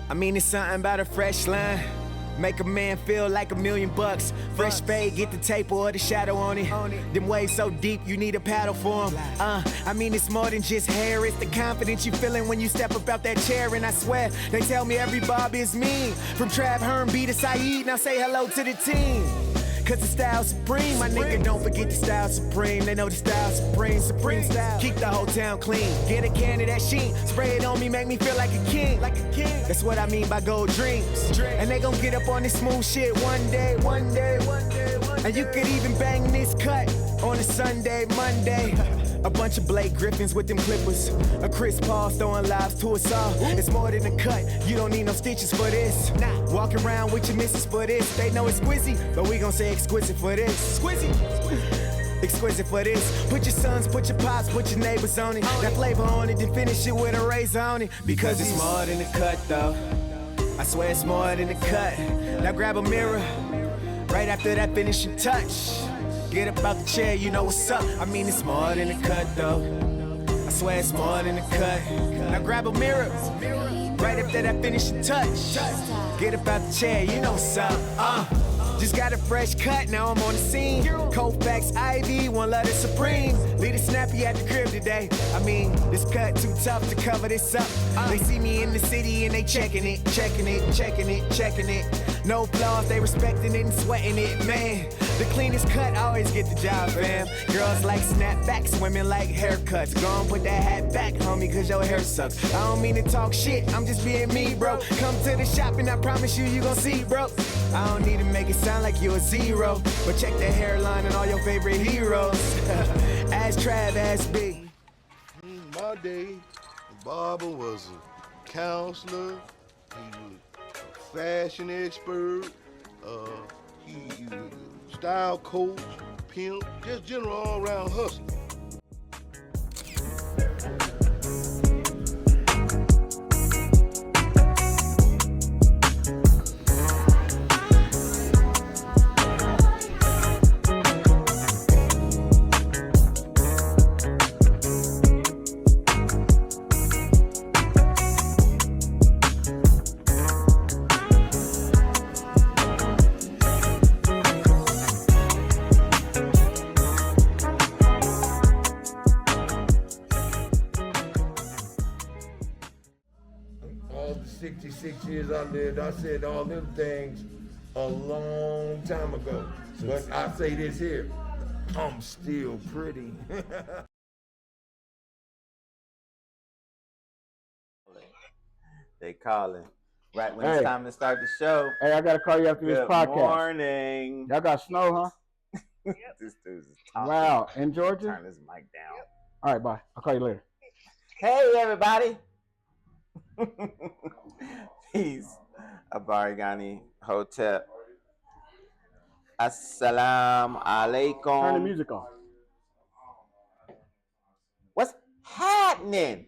I mean, it's something about a fresh line. Make a man feel like $1 million. Fresh fade, get the tape or the shadow on it. Them waves so deep, you need a paddle for them. I mean, it's more than just hair. It's the confidence you feeling when you step up out that chair. And I swear, they tell me every bob is mean. From Trav, Herm, B to Saeed, now say hello to the team. Cause the style supreme, my nigga, don't forget the style supreme. They know the style supreme, supreme style. Keep the whole town clean. Get a can of that sheen, spray it on me, make me feel like a king. That's what I mean by gold dreams. And they gon' get up on this smooth shit one day. And you could even bang this cut on a Sunday, Monday. A bunch of Blake Griffins with them clippers. A Chris Paul throwing lives to us all. It's more than a cut, you don't need no stitches for this. Walk around with your missus for this. They know it's squizzy, but we gon' say exquisite for this. Exquisite for this. Put your sons, put your pops, put your neighbors on it. That flavor on it, then finish it with a razor on it. Because it's more than a cut though. I swear it's more than a cut. Now grab a mirror, right after that finishing touch. Get up out the chair, you know what's up. I mean, it's more than a cut, though. I swear it's more than a cut. Now grab a mirror, right after that finishing touch. Get up out the chair, you know what's up. Just got a fresh cut, now I'm on the scene. Kofax, IV, one letter supreme. Lead it snappy at the crib today. I mean, this cut too tough to cover this up. They see me in the city and they checking it. No flaws, they respecting it and sweating it, man. The cleanest cut always get the job, fam. Girls like snapbacks, women like haircuts. Go on, put that hat back, homie, cause your hair sucks. I don't mean to talk shit, I'm just being me, bro. Come to the shop and I promise you gon' see, bro. I don't need to make it sound like you a zero, but check the hairline and all your favorite heroes. As Trav, as B. In my day, the barber was a counselor, he was a fashion expert, he was a style coach, pimp, just general all-around hustler. All the 66 years I lived, I said all them things a long time ago. But I say this here, I'm still pretty. They calling. Right when it's time to start the show. Hey, I gotta call you after this podcast. Good morning. Y'all got snow, huh? This dude's talking. Wow, in Georgia? Turn this mic down. All right, bye. I'll call you later. Hey, everybody. Peace. Abarigani Hotel. Assalamu alaikum. Turn the music on. What's happening?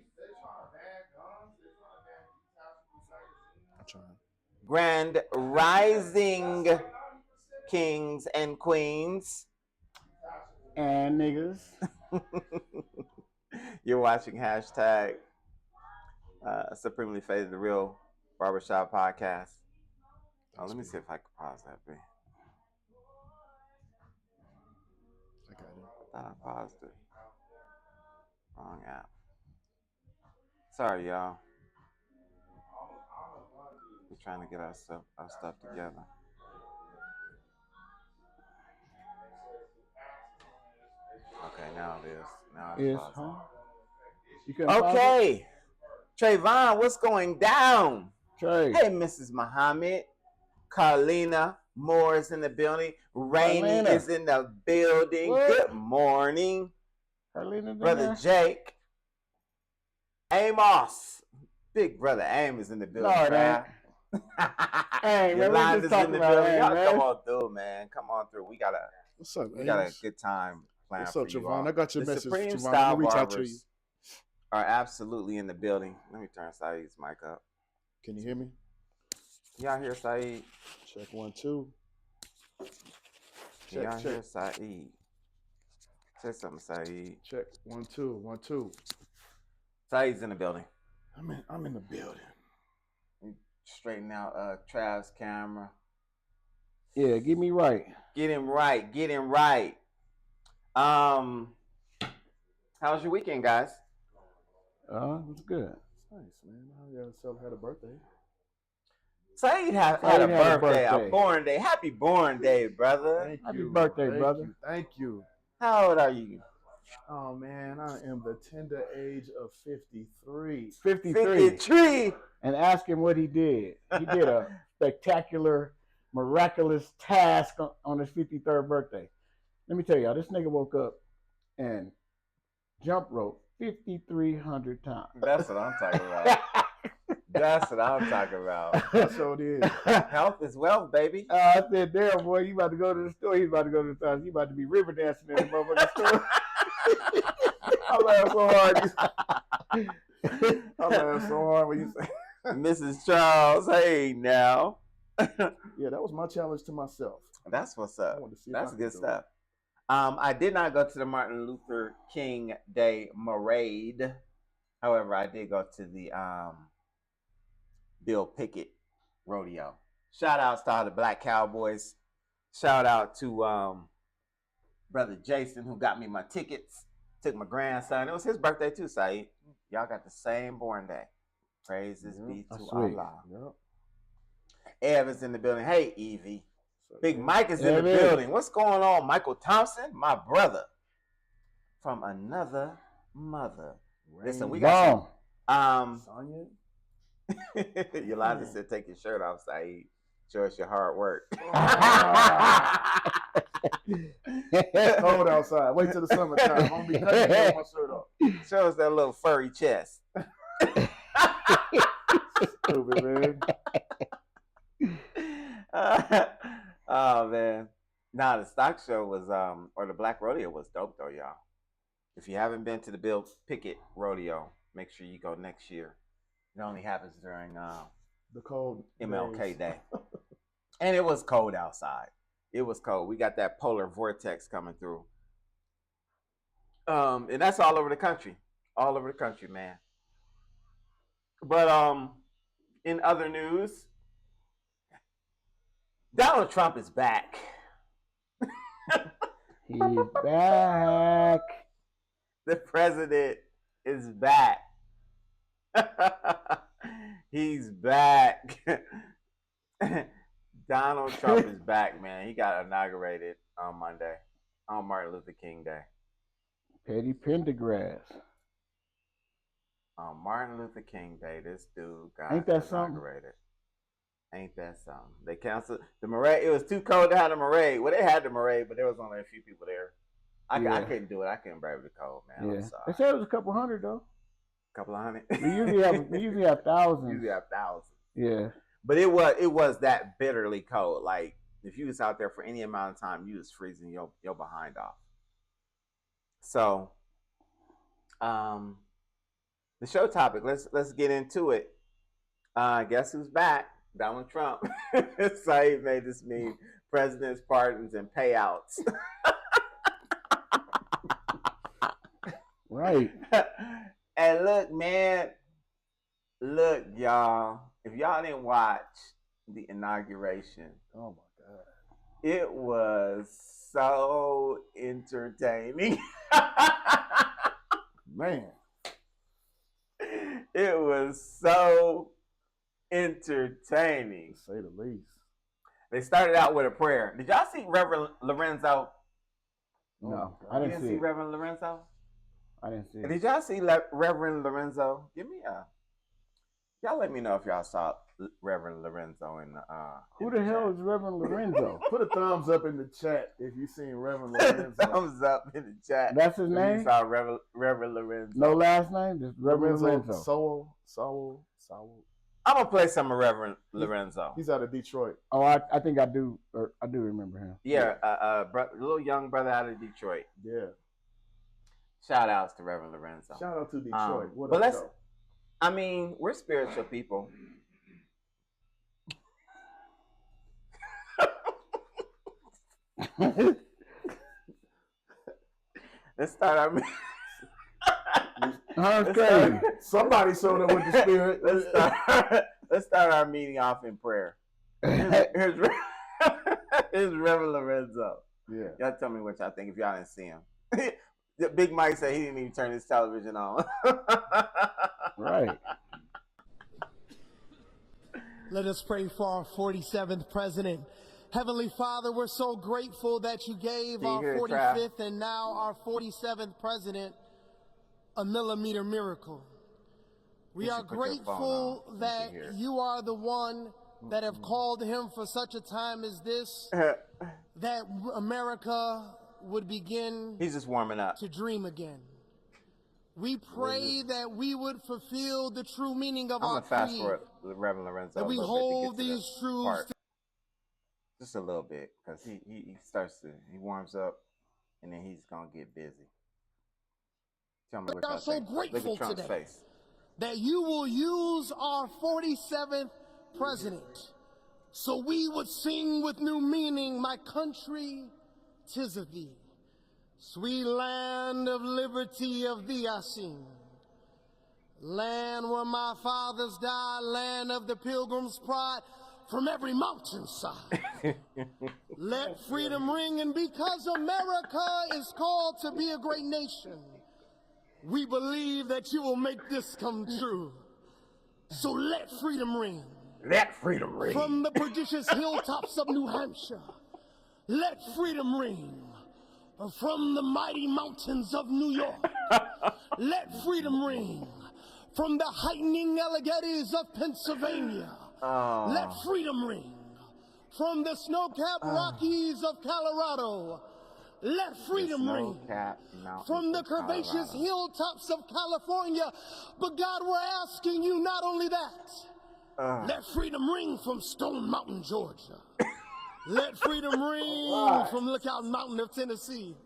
Grand rising kings and queens. And niggas. You're watching hashtag Supremely Faded, the real Barbershop podcast. Oh, let me see if I can pause that, B. I got it. I thought I paused it. Wrong app. Sorry, y'all. We're trying to get our stuff together. Okay, now it is. Now it's pausing. Okay. Trayvon, what's going down? Trey. Hey, Mrs. Muhammad. Carlina Moore is in the building. Rainey is in the building. What? Good morning. Carlina Brother Jake. Amos. Big brother Aim is in the building. No, it ain't. Hey, man, Yolanda is in the building. Y'all man. come on through, man. Come on through. We got a good time planned. What's up, for you Javon? all. I got your The message, Supreme Javon. Style I'll reach out to you. Barbers are absolutely in the building. Let me turn Saeed's mic up. Can you hear me? Y'all hear Saeed? Check 1, 2. Can y'all Check, hear check. Saeed? Say something, Saeed. Check 1, 2, 1, 2. Saeed's in the building. I'm in the building. Straighten out Trav's camera. Yeah, get me right. Get him right. Get him right. How was your weekend, guys? It was good. Nice, man. I had a birthday. Saeed had a birthday, a born day. Happy born day, brother. Happy birthday, brother. Thank you. How old are you? Oh, man, I am the tender age of 53. 53. And ask him what he did. He did a spectacular, miraculous task on his 53rd birthday. Let me tell y'all, this nigga woke up and jump rope 5,300 times. That's what I'm talking about. That's what I'm talking about. That's what it is. Health is wealth, baby. I said, damn, boy, you about to go to the store. He's about to go to the store. You about to be river dancing in the motherfucking store. I laughed so hard. I laughed so hard when you say Mrs. Charles, hey now. Yeah, that was my challenge to myself. That's what's up. I wanted to see if That's I could good do stuff. I did not go to the Martin Luther King Day Parade. However, I did go to the Bill Pickett Rodeo. Shout outs to all the Black Cowboys. Shout out to brother Jason who got me my tickets. Took my grandson. It was his birthday too, Saeed. Y'all got the same born day. Praises be to Allah. Yep. Ev is in the building. Hey, Evie. So, Big yeah. Mike is in the building. What's going on, Michael Thompson? My brother from another mother. Listen, we got Sonya. Yolanda said, "Take your shirt off, Saeed. Show us your hard work." It's cold outside. Wait till the summertime. I'm gonna be cutting my shirt off. Show us that little furry chest. Stupid, man. Oh man. Nah, the stock show was or the Black Rodeo was dope though, y'all. If you haven't been to the Bill Pickett Rodeo, make sure you go next year. It only happens during The cold MLK days. Day. And it was cold outside. It was cold. We got that polar vortex coming through. And that's all over the country. All over the country, man. But in other news, Donald Trump is back. He's back. The president is back. He's back. Donald Trump is back, man. He got inaugurated on Monday, on Martin Luther King Day. Petty Pendergrass. On Martin Luther King Day, this dude got Ain't that something? inaugurated. Ain't that something? They canceled the parade. It was too cold to have the parade. Well, they had the parade, but there was only a few people there. I couldn't do it. I couldn't brave the cold, man. Yeah. I'm sorry. They said it was a couple hundred though. Couple of hundred. We usually have thousands. Usually have thousands. Yeah. But it was that bitterly cold. Like if you was out there for any amount of time, you was freezing your behind off. So, the show topic. Let's get into it. Guess who's back? Donald Trump. Saeed made this meme: presidents, pardons, and payouts. Right. And look, man. Look, y'all. If y'all didn't watch the inauguration, Oh my God. it was so entertaining. Man. It was so entertaining. To say the least. They started out with a prayer. Did y'all see Reverend Lorenzo? No, Oh, I You didn't see it. Reverend Lorenzo? I didn't see it. Did y'all see Reverend Lorenzo? Y'all let me know if y'all saw Reverend Lorenzo in the Who the hell is Reverend Lorenzo? Put a thumbs up in the chat if you seen Reverend Lorenzo. Thumbs up in the chat. That's his if name? You saw Reverend Lorenzo. No last name? Just Reverend Lorenzo. Sowell. I'm gonna play some of Reverend Lorenzo. He's out of Detroit. Oh, I think I do remember him. Yeah, little young brother out of Detroit. Yeah. Shout outs to Reverend Lorenzo. Shout out to Detroit. What but up, let's. though? I mean, we're spiritual people. Let's start our. That's crazy. Somebody showed up with the spirit. Let's start our meeting off in prayer. Here's Reverend Lorenzo. Yeah. Y'all tell me what y'all think if y'all didn't see him. Big Mike said he didn't even turn his television on. Right. Let us pray for our 47th president. Heavenly Father, we're so grateful that you gave our 45th and now our 47th president a millimeter miracle. We are grateful that you are the one that have called him for such a time as this, that America would begin He's just warming up to dream again. We pray that we would fulfill the true meaning of our fast creed, forward Reverend Lorenzo. that we hold these truths just a little bit, because he warms up, and then he's gonna get busy. Tell me what y'all so think. grateful Look at Trump's today face. that you will use our 47th president so we would sing with new meaning, my country, 'tis of thee. Sweet land of liberty, of thee I sing. Land where my fathers died, land of the pilgrim's pride, from every mountainside. Let freedom ring, and because America is called to be a great nation, we believe that you will make this come true. So let freedom ring. Let freedom ring. From the prodigious hilltops of New Hampshire, let freedom ring. From the mighty mountains of New York, let freedom ring. From the heightening Alleghenies of Pennsylvania, let freedom ring. From the snow-capped Rockies of Colorado, let freedom ring. From the curvaceous hilltops of California. But God, we're asking you not only that, let freedom ring from Stone Mountain, Georgia. Let freedom ring from Lookout Mountain of Tennessee.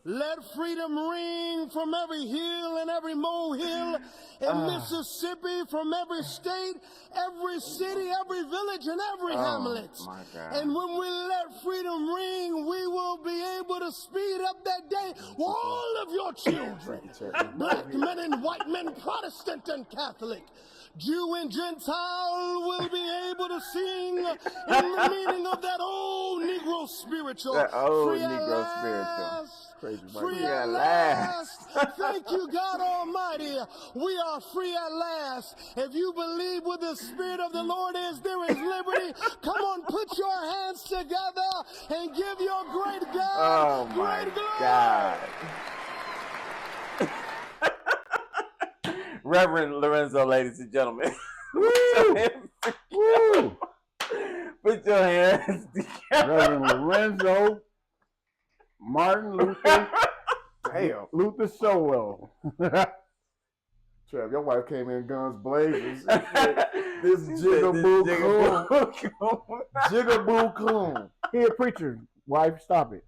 Let freedom ring from every hill and every molehill in Mississippi, from every state, every city, every village, and every hamlet. My God. And when we let freedom ring, we will be able to speed up that day with all of your children, black men and white men, Protestant and Catholic, Jew and Gentile, will be able to sing in the meaning of that old Negro spiritual. That old free Negro at spiritual. last, Crazy, free at at last. Thank you, God Almighty. We are free at last. If you believe where the Spirit of the Lord is, there is liberty. Come on, put your hands together and give your great God great glory. God. Reverend Lorenzo, ladies and gentlemen. Woo! Put your hands together. Reverend Lorenzo Martin Luther. Damn. Luther Sowell. Trev, your wife came in guns blazing. This jigaboo coon. Jigaboo coon. He a preacher. Wife, stop it.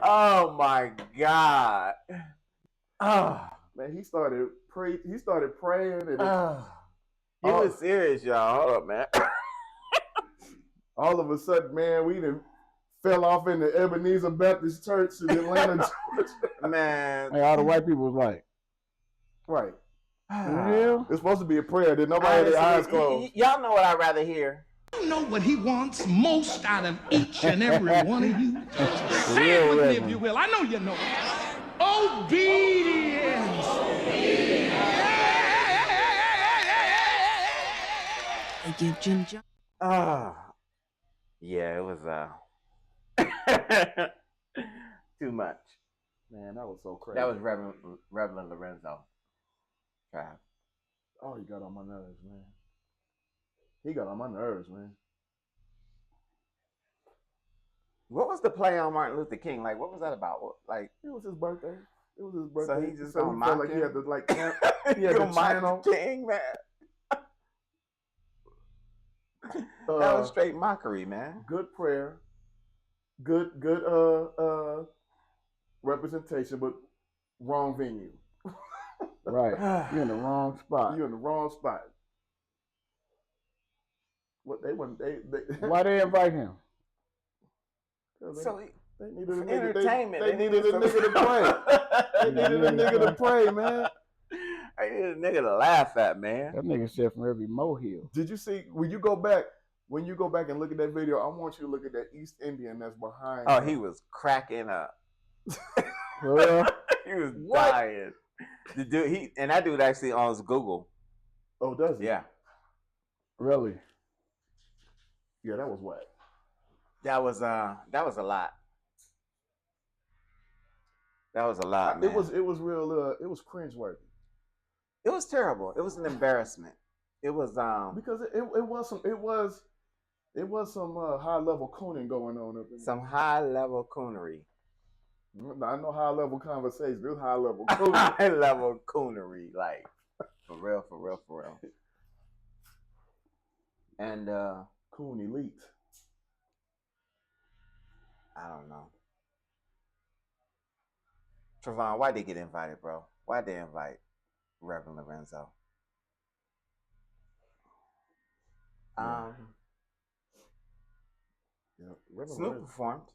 Oh my God. Oh. Man, he started praying and He was serious, y'all. Hold up, man. all of a sudden, man, we done fell off in the Ebenezer Baptist Church in Atlanta, Georgia. Man. Hey, all the white people was like, Right. yeah. It's supposed to be a prayer. Did nobody had their eyes closed? Y'all know what I'd rather hear. You know what he wants most out of each and every one of you? Say it with me if you will. I know you know. Obedience. They give Jim Jones. Yeah, it was too much. Man, that was so crazy. That was Reverend Lorenzo. Trav. Oh, he got on my nerves, man. He got on my nerves, man. What was the play on Martin Luther King? Like, what was that about? Like, It was his birthday. It was his birthday. so he just so gonna he mock felt like him? he had to like he had gonna the mock channel. the King, man. That was straight mockery, man. Good prayer. Good representation, but wrong venue. Right. You're in the wrong spot. You're in the wrong spot. What they wouldn't they Why they invite him? So they needed a nigga. entertainment. They needed a nigga to pray. They needed a nigga to pray, man. I need a nigga to laugh at, man. That nigga said from every molehill. Did you see when you go back and look at that video? I want you to look at that East Indian that's behind. Oh, him. he was cracking up. Well, He was dying. The dude, that dude actually owns Google. Oh, does he? Yeah. really? Yeah, that was whack. That was a lot. That was a lot, man. It was real. It was cringeworthy. It was terrible. It was an embarrassment. It was Because it was some high level cooning going on up in some high level coonery. I know high level conversation. This high level cooning. High level coonery, like for real. And Coon elite. I don't know. Trevon, why'd they get invited, bro? Why'd they invite Reverend Lorenzo? Yeah, Snoop performed.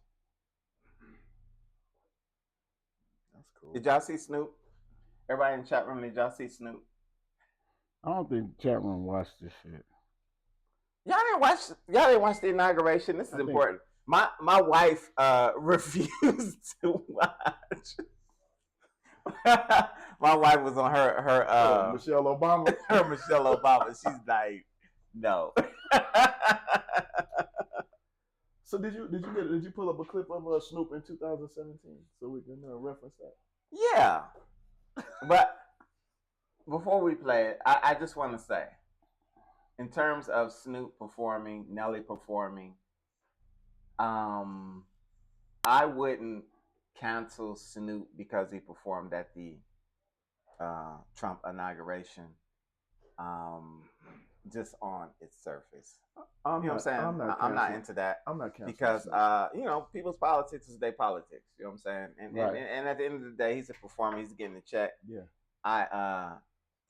That's cool. Did y'all see Snoop? Everybody in the chat room, did y'all see Snoop? I don't think the chat room watched this shit. Y'all didn't watch the inauguration. This is important. My wife refused to watch. My wife was on her Michelle Obama. Her Michelle Obama. She's like, no. So did you pull up a clip of Snoop in 2017 so we can reference that? Yeah. But before we play it, I just want to say, in terms of Snoop performing, Nelly performing, I wouldn't cancel Snoop because he performed at the Trump inauguration. Just on its surface. You know what I'm saying? I'm not into that. I'm not canceling because Snoop. people's politics is their politics. You know what I'm saying? And at the end of the day, he's a performer. He's getting a check. Yeah.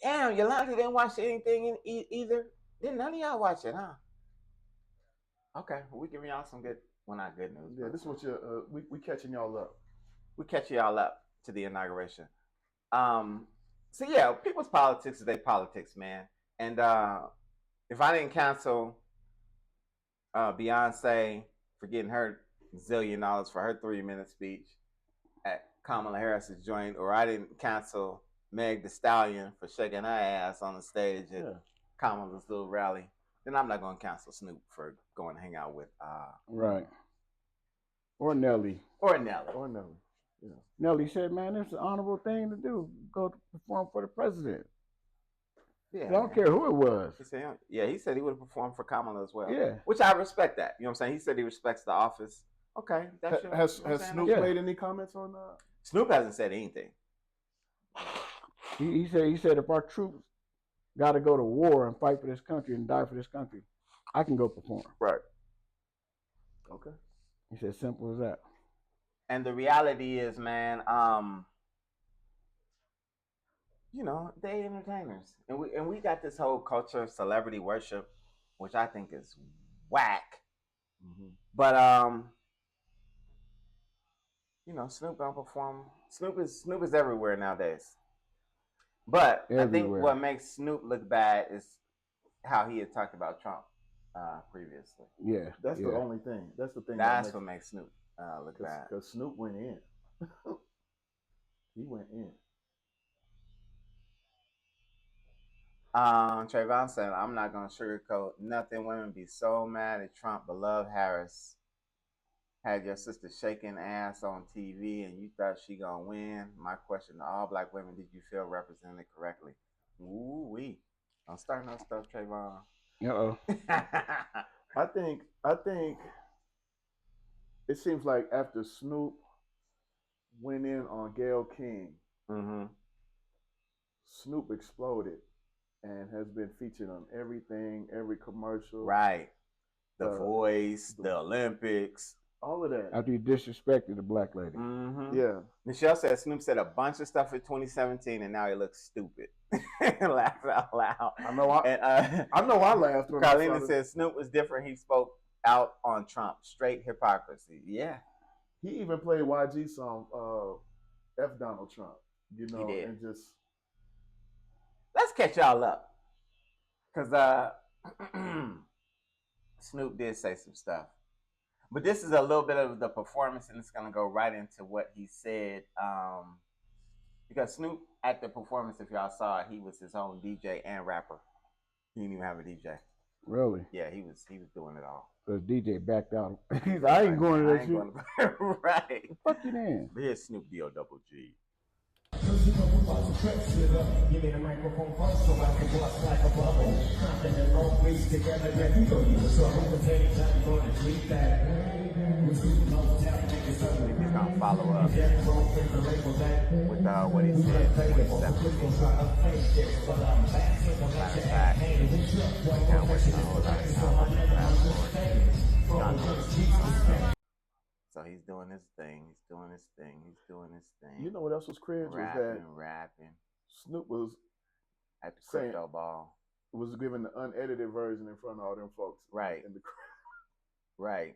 Damn, Yolanda didn't watch anything either. Didn't none of y'all watch it, huh? Okay, well, we giving y'all some good, well, not good news. Yeah, this is what we catching y'all up. We catch y'all up to the inauguration. So yeah, people's politics is their politics, man. And if I didn't cancel Beyonce for getting her $1 zillion for her 3-minute speech at Kamala Harris's joint, or I didn't cancel Meg Thee Stallion for shaking her ass on the stage at Kamala's little rally, then I'm not going to cancel Snoop for going to hang out with right. Or Nelly. Yeah. Nelly said, man, it's an honorable thing to do. Go to perform for the president. Yeah, I don't care who it was. He said he would have performed for Kamala as well. Yeah. Which I respect that. You know what I'm saying? He said he respects the office. Okay. Has Snoop made any comments on that? Snoop hasn't said anything. He said if our troops got to go to war and fight for this country and die for this country, I can go perform. Right. Okay. He said simple as that. And the reality is, man, they entertainers, and we got this whole culture of celebrity worship, which I think is whack. Mm-hmm. But Snoop gonna perform. Snoop is everywhere nowadays. But everywhere. I think what makes Snoop look bad is how he had talked about Trump previously. Yeah, that's the only thing. That's the thing. That's what makes Snoop look bad. Because Snoop went in. He went in. Trayvon said, I'm not gonna sugarcoat nothing. Women be so mad at Trump, but love Harris. Had your sister shaking ass on TV and you thought she gonna win. My question to all black women, did you feel represented correctly? Ooh-wee. Don't start no stuff, Trayvon. Uh-oh. I think it seems like after Snoop went in on Gayle King, Snoop exploded and has been featured on everything, every commercial. Right. The Voice, the Olympics. All of that. After you disrespected the black lady. Mm-hmm. Yeah. Michelle said Snoop said a bunch of stuff in 2017 and now he looks stupid. Laughed out loud. I know I laughed. Carlina said Snoop was different. He spoke out on Trump. Straight hypocrisy. Yeah. He even played YG song, F Donald Trump. You know, he did. and just let's catch y'all up. Because Snoop did say some stuff. But this is a little bit of the performance, and it's going to go right into what he said. Because Snoop, at the performance, if y'all saw it, he was his own DJ and rapper. He didn't even have a DJ. Really? Yeah, he was doing it all. So the DJ backed out. He's like, I ain't going to that shit. Right. Fuck you then. But here's Snoop D-O-double-G. Give me the microphone first so I can bust like a bubble. Confident, long ways together, yeah, you know you was so overtaken, I'm gonna treat that. He's gonna follow up with what he said. Matter of fact, can't wait to hold out So he's doing his thing. You know what else was cringe? Rapping. Snoop was at the crypto ball. Was giving the unedited version in front of all them folks. Right. In the right.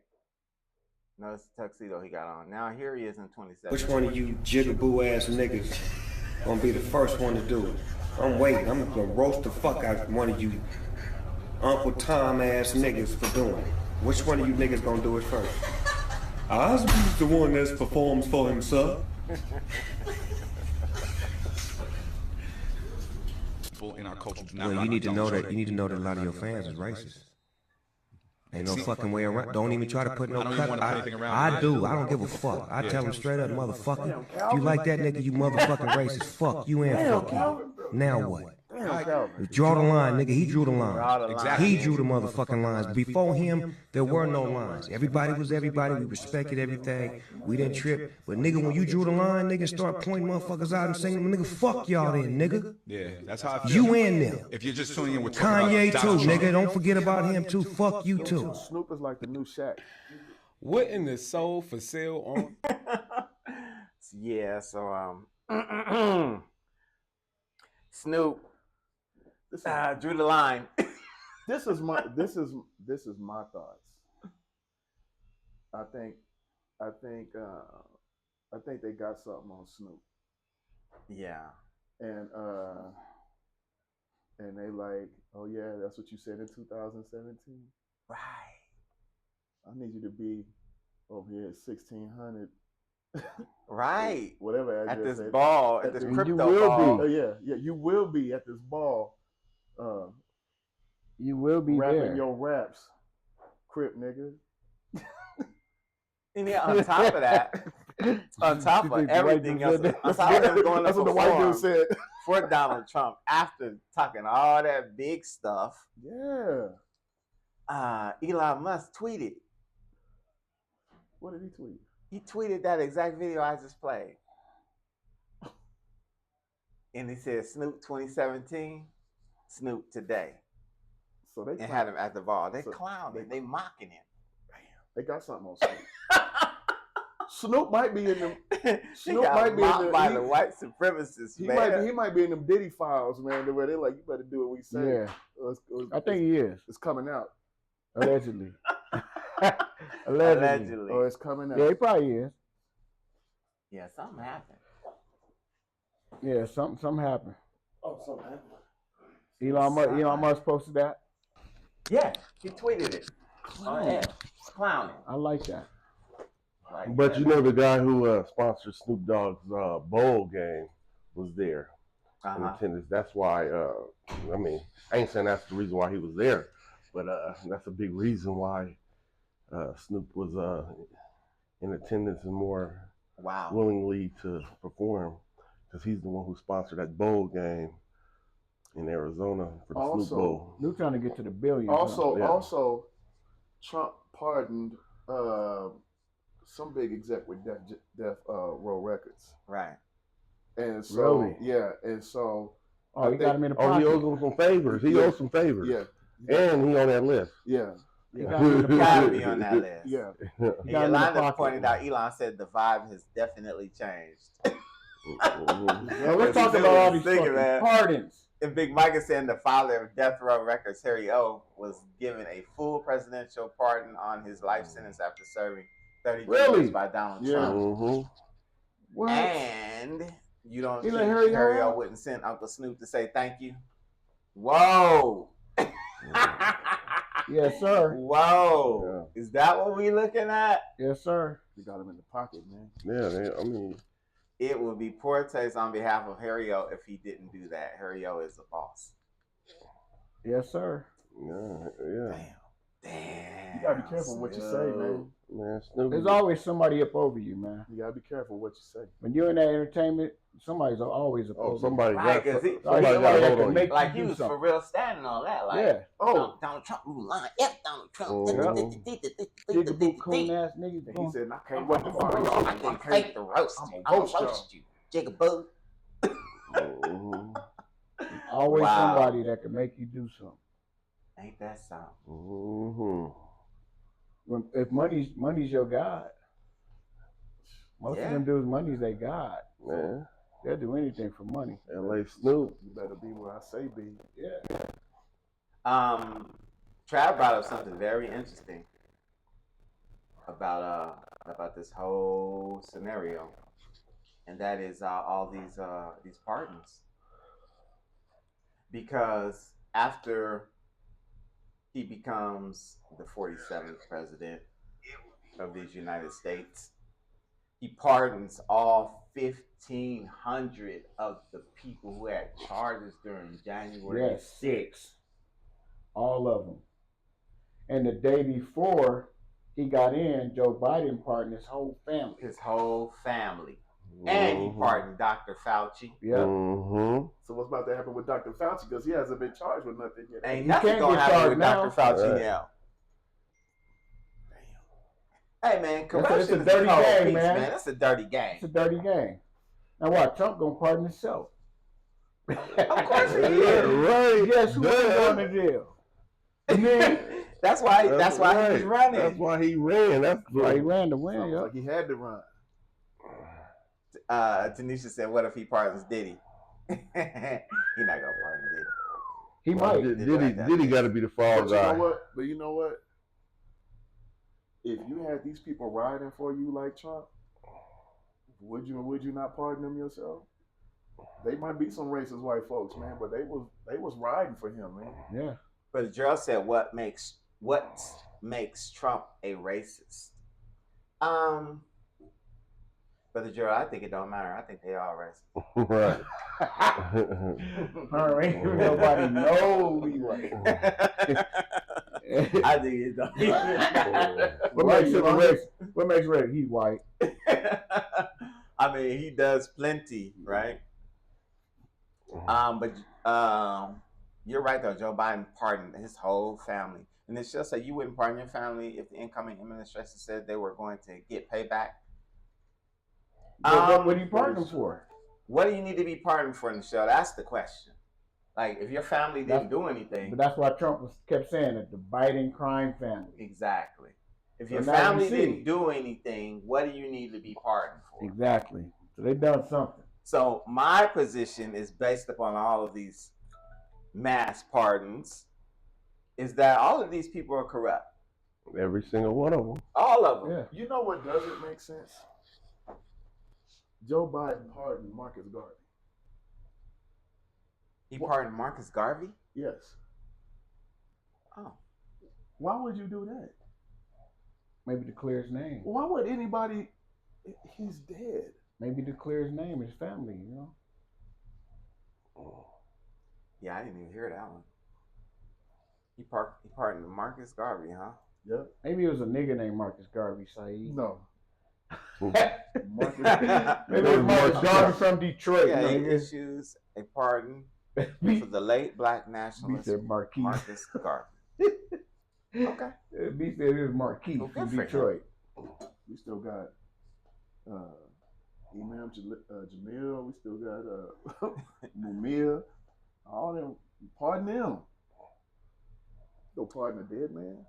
No, it's the tuxedo he got on. Now here he is in 27. Which one of you jigaboo ass niggas gonna be the first one to do it? I'm waiting. I'm gonna roast the fuck out of one of you Uncle Tom ass niggas for doing it. Which one of you niggas gonna do it first? Osby's the one that performs for himself. In our culture, Well, you need to know that. You need to know that a lot of your fans is racist. Ain't no fucking way around. Don't even try to put no cut. I do. I don't give a fuck. I tell them straight up, motherfucker. If you like that nigga, you motherfucking racist. Fuck you and fuck you. Now what? Draw the line, nigga. He drew the line. He drew the motherfucking lines. Before him, there were no lines. Everybody was everybody. We respected everything. We didn't trip. But nigga, when you drew the line, nigga, start pointing motherfuckers out and saying, nigga, fuck y'all then, nigga. Yeah, that's how I feel. You and them. If you're just tuning in with Kanye too, nigga. Don't forget about him too. Fuck you too. Snoop is like the new Shaq. What in the soul for sale on? Yeah, so Snoop drew the line. This is my thoughts. I think they got something on Snoop. Yeah. And they like, oh yeah, that's what you said in 2017. Right. I need you to be over here at 1600. Right. Whatever address. At this ball, at this crypto ball. Oh yeah, you will be at this ball. You will be rapping there. your raps, Crip nigga. And yeah, on top of that, on top of everything else, on top of them going that's to what the white dude said for Donald Trump after talking all that big stuff. Yeah. Elon Musk tweeted. What did he tweet? He tweeted that exact video I just played. And he said Snoop 2017, Snoop today. So they had him at the ball. They clowning. They mocking him. Damn. They got something on Snoop. Snoop might be in them. Snoop might be in by the white supremacists. He might be in them Diddy files, man. Where they're like, you better do what we say. Yeah. I think he is. It's coming out. Allegedly. Allegedly. Oh, it's coming out. Yeah, he probably is. Yeah, something happened. Yeah, something happened. Oh, something happened. Elon Musk posted that. Yeah, he tweeted it. Clowning. I like that. But you know, the guy who sponsored Snoop Dogg's bowl game was there in attendance. That's why. I mean, I ain't saying that's the reason why he was there, but that's a big reason why Snoop was in attendance and more willingly to perform, because he's the one who sponsored that bowl game in Arizona for the Snoop Bowl. They're trying to get to the billion. Also, Trump pardoned some big exec with Death Row Records. Right. And so, really? Yeah, and so. Oh, he got him in the pocket. Oh, he owes him some favors. He owes some favors. Yeah. And he on that list. Yeah. You gotta be on that list. Yeah. And Yolanda pointed out, Elon said the vibe has definitely changed. We're talking about all these fucking pardons. And Big Mike is saying the father of Death Row Records, Harry O, was given a full presidential pardon on his life sentence after serving 30 years by Donald Trump. What? And You don't He think let Harry Harry out? wouldn't send Uncle Snoop to say thank you? Whoa. Yes, sir. Whoa. Is that what we looking at? Yes, sir. You got him in the pocket, man. Yeah, I mean, it would be poor taste on behalf of Harry O if he didn't do that. Harry O is the boss. Yes, sir. Yeah. Damn. You gotta be careful what you say, man. Man, Snoop. There's always somebody up over you, man. You gotta be careful what you say. When you're in that entertainment, somebody's always up over somebody you. got Somebody hold on you. Like he was for real standing on that. Like, yeah. Donald Trump rule line. F Donald Trump. Jigaboo coon ass niggas. He said, I can't wait to find I can't fake the roast. I'm gonna roast you. Jigaboo. Always somebody that can make you do something. Ain't that something? If money's your God, most of them dudes, money's their God. Man. They'll do anything for money. L.A. Snoop. You better be where I say be. Yeah. Trav brought up something very interesting about this whole scenario, and that is all these pardons. Because after he becomes the 47th president of these United States, he pardons all 1,500 of the people who had charges during January 6th. All of them. And the day before he got in, Joe Biden pardoned his whole family. And he pardoned Dr. Fauci. Yeah. So what's about to happen with Dr. Fauci? Because he hasn't been charged with nothing yet. Ain't nothing gonna happen with Dr. Fauci now. Hey man, corruption it's a is dirty cold game, piece, man. That's a dirty game. It's a dirty game. Now what? Trump gonna pardon himself. Of course he is. Right. Yes, who is going to jail? That's why he was running. That's why he ran. That's why he ran to win. Like he had to run. Tanisha said, "What if he pardons Diddy?" He not gonna pardon Diddy. He might. Diddy got to be the fall But guy. you know what? But you know what? If you had these people riding for you like Trump, would you not pardon them yourself? They might be some racist white folks, man, but they was riding for him, man. Yeah. But Gerald said, "What makes Trump a racist?" Brother Gerald, I think it don't matter. I think they all racist. Right. Ain't nobody knows he white. I think it don't. What makes Ray? He white. I mean, he does plenty, right? But you're right though. Joe Biden pardoned his whole family, and it should say you wouldn't pardon your family if the incoming administration said they were going to get payback. What do you pardon them for? What do you need to be pardoned for, Michelle? That's the question. Like, if your family didn't do anything. But that's why Trump kept saying it, the Biden crime family. Exactly. If your family didn't do anything, what do you need to be pardoned for? Exactly. So they done something. So my position is based upon all of these mass pardons, is that all of these people are corrupt. Every single one of them. All of them. Yeah. You know what doesn't make sense? Joe Biden pardoned Marcus Garvey. He pardoned Marcus Garvey? Yes. Oh. Why would you do that? Maybe to clear his name. Why would anybody? He's dead. Maybe to clear his name, his family, you know? Yeah, I didn't even hear that one. He pardoned Marcus Garvey, huh? Yep. Maybe it was a nigga named Marcus Garvey, Saeed. No. Maybe it was Marcus Garvey from Detroit. Yeah, he nigga. issues a pardon for the late black nationalist Marcus Garvey. Okay. B said it was Marquis from Detroit. We still got Imam Jamil. We still got Mumia. All them. Pardon them. Go pardon a dead man.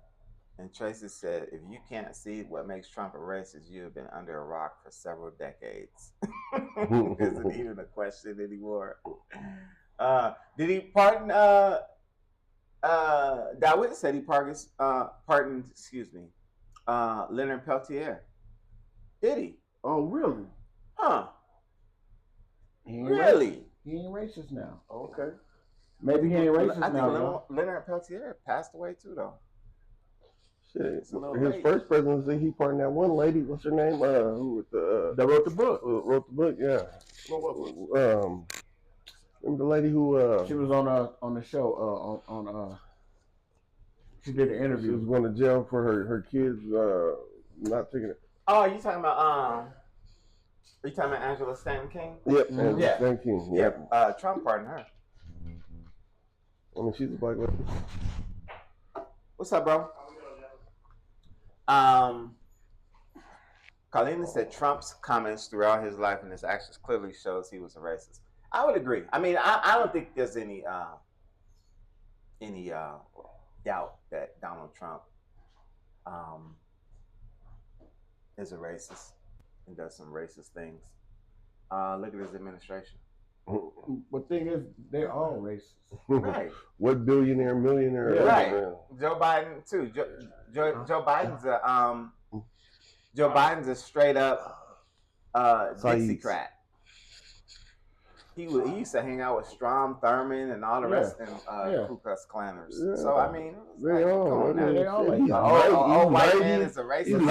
And Tracy said, if you can't see what makes Trump a racist, you have been under a rock for several decades. Isn't even a question anymore. Did he pardon Dawit said he pardoned Leonard Peltier. Did he? Oh, really? Huh. Really? He ain't racist now. Okay. Maybe he ain't racist I think now. Leonard Peltier passed away too, though. Shit. It's a little His late. first presidency, he pardoned that one lady. What's her name? Who with the that wrote the book. Wrote the book, yeah. Remember the lady who she was on the show on she did an interview. She was going to jail for her kids not taking it. Oh, you talking about Are you talking about Angela Stanton King? Yep, Angela Stanton King. Yep. Trump pardoned her. I mean, she's a black lady. What's up, bro? Carlina said Trump's comments throughout his life and his actions clearly shows he was a racist. I would agree. I mean, I don't think there's any doubt that Donald Trump is a racist and does some racist things. Look at his administration. But thing is, they're all racist. Right. What billionaire, millionaire? Yeah, right. Joe Biden too. Joe Biden's a straight up Dixiecrat. He used to hang out with Strom Thurmond and all the rest and Ku Klux Klanners. Yeah. So I mean, they all like white man is a racist.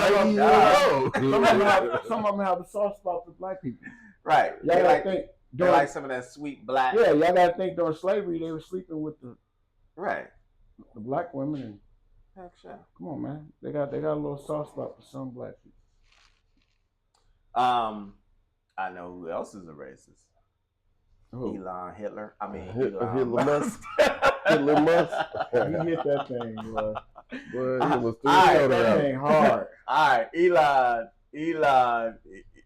Some of them have a soft spot for black people. Right. They like some of that sweet black. Yeah, y'all gotta think during slavery they were sleeping with the the black women and heck sure. Come on, man. They got a little soft spot for some black people. I know who else is a racist. Who? Elon Hitler. I mean Hitler Musk. Hitler Musk. He hit that thing, boy. Boy, he was that thing hard. All right, Elon.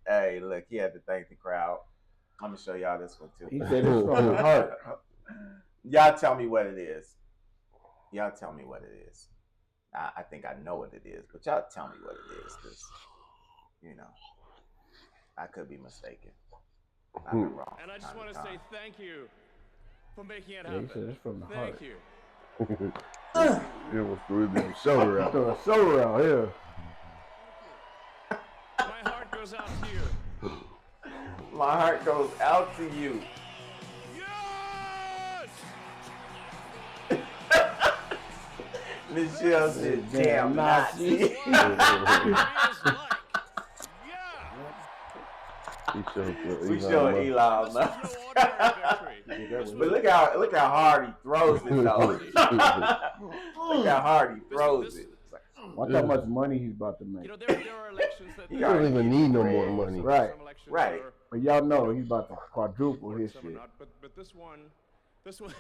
Hey, look, he had to thank the crowd. I'm gonna show y'all this one too. He said it's from the heart. Y'all tell me what it is. Y'all tell me what it is. I think I know what it is, but y'all tell me what it is, because I could be mistaken. I've been wrong. And I just want to say thank you for making it happen. He said it's from the heart. Thank you. It was through the shoulder out. The shoulder out, yeah. My heart goes out to you. My heart goes out to you. Michelle said, damn Nazi. We showed Elon Musk. But look how hard he throws it, though. Look how hard he throws it. Watch how much money he's about to make. There are elections that He don't even need no more money. Right. Right. But y'all know he's about to quadruple his shit. But this one. This one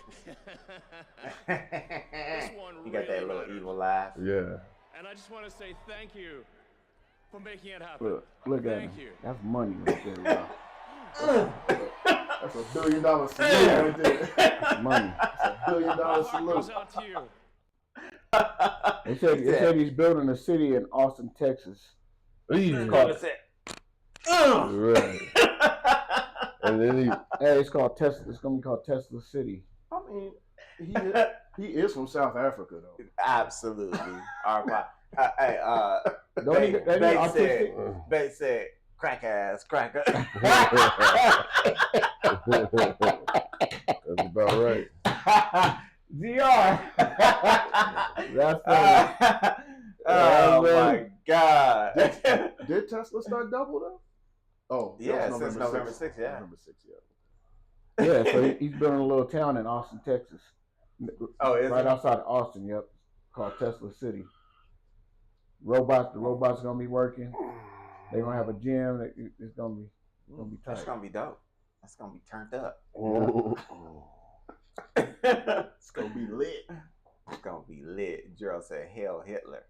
He got that little evil laugh. Yeah. And I just want to say thank you for making it happen. Look at him. That's money right there, bro. That's $1 billion salute right there. That's money. That's $1 billion salute. Goes out to you. They said he's building a city in Austin, Texas. Right. And then it's called Tesla. It's gonna be called Tesla City. I mean, he is from South Africa though. Absolutely. Bates said, crack ass, cracker. That's about right. DR. That's funny. Oh my God. Did Tesla start double though? Oh, yeah, since November 6th, yeah. November 6th, yeah. Yeah, so he's building a little town in Austin, Texas. Oh, is right it? outside of Austin, yep. Called Tesla City. The robots gonna be working. They're gonna have a gym. It's gonna be tight. That's gonna be dope. That's gonna be turned up. It's gonna be lit. It's gonna be lit. Gerald said, "Hell, Hitler."